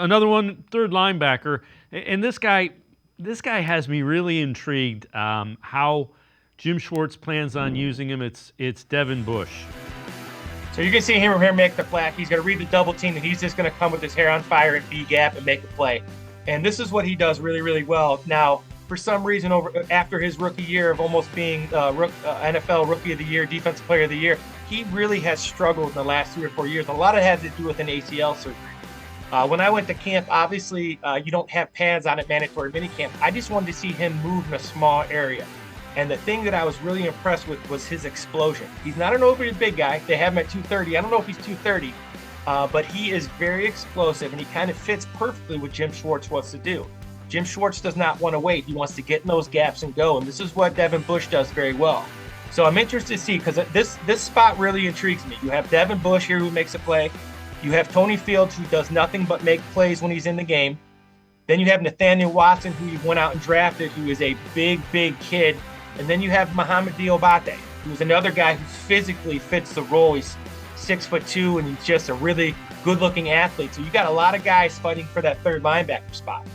Another one, third linebacker, and this guy has me really intrigued. How Jim Schwartz plans on using him. It's Devin Bush. So you can see him here make the flat. He's going to read the double team, and he's just going to come with his hair on fire and B gap and make a play. And this is what he does really, really well. Now, for some reason, after his rookie year of almost being NFL Rookie of the Year, Defensive Player of the Year, he really has struggled in the last 3 or 4 years. A lot of it had to do with an ACL surgery. When I went to camp, obviously you don't have pads on at mandatory minicamp. I just wanted to see him move in a small area. And the thing that I was really impressed with was his explosion. He's not an overly big guy. They have him at 230. I don't know if he's 230, but he is very explosive, and he kind of fits perfectly what Jim Schwartz wants to do. Jim Schwartz does not want to wait. He wants to get in those gaps and go, and this is what Devin Bush does very well. So I'm interested to see, because this spot really intrigues me. You have Devin Bush here who makes a play. You have Tony Fields, who does nothing but make plays when he's in the game. Then you have Nathaniel Watson, who you went out and drafted, who is a big, big kid. And then you have Mohamed Diobate, who's another guy who physically fits the role. He's 6'2", and he's just a really good-looking athlete. So you got a lot of guys fighting for that third linebacker spot.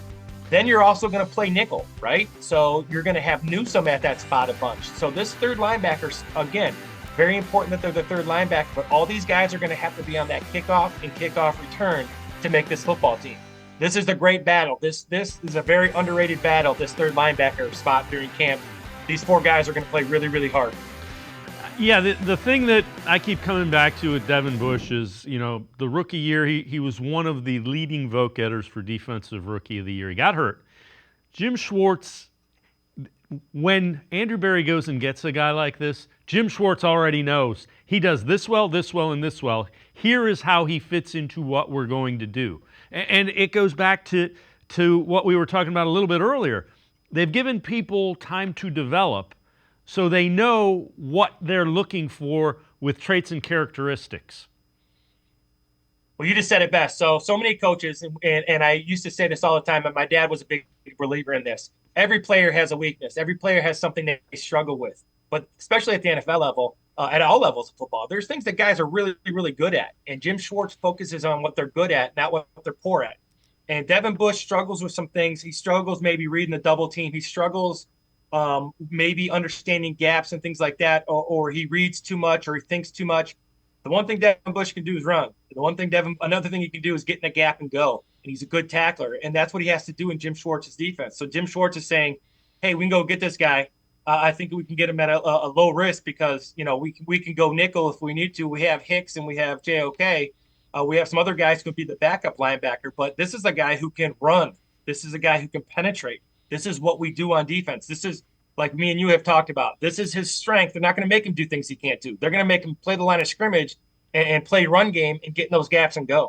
Then you're also going to play nickel, right? So you're going to have Newsome at that spot a bunch. So this third linebacker, again, very important that they're the third linebacker, but all these guys are going to have to be on that kickoff and kickoff return to make this football team. This is the great battle. This is a very underrated battle, this third linebacker spot during camp. These 4 guys are going to play really, really hard. Yeah, the thing that I keep coming back to with Devin Bush is, the rookie year, he was one of the leading vote getters for Defensive Rookie of the Year. He got hurt. Jim Schwartz, when Andrew Berry goes and gets a guy like this, Jim Schwartz already knows he does this well, and this well. Here is how he fits into what we're going to do. And it goes back to what we were talking about a little bit earlier. They've given people time to develop, so they know what they're looking for with traits and characteristics. Well, you just said it best. So many coaches, and I used to say this all the time, and my dad was a big believer in this. Every player has a weakness. Every player has something they struggle with. But especially at the NFL level, at all levels of football, there's things that guys are really, really good at. And Jim Schwartz focuses on what they're good at, not what they're poor at. And Devin Bush struggles with some things. He struggles maybe reading the double team. He struggles maybe understanding gaps and things like that, or he reads too much or he thinks too much. The one thing Devin Bush can do is run. Another thing he can do is get in a gap and go. And he's a good tackler. And that's what he has to do in Jim Schwartz's defense. So Jim Schwartz is saying, hey, we can go get this guy. I think we can get him at a low risk because, we can go nickel if we need to. We have Hicks and we have JOK. We have some other guys who can be the backup linebacker, but this is a guy who can run. This is a guy who can penetrate. This is what we do on defense. This is, like me and you have talked about, this is his strength. They're not going to make him do things he can't do. They're going to make him play the line of scrimmage and play run game and get in those gaps and go.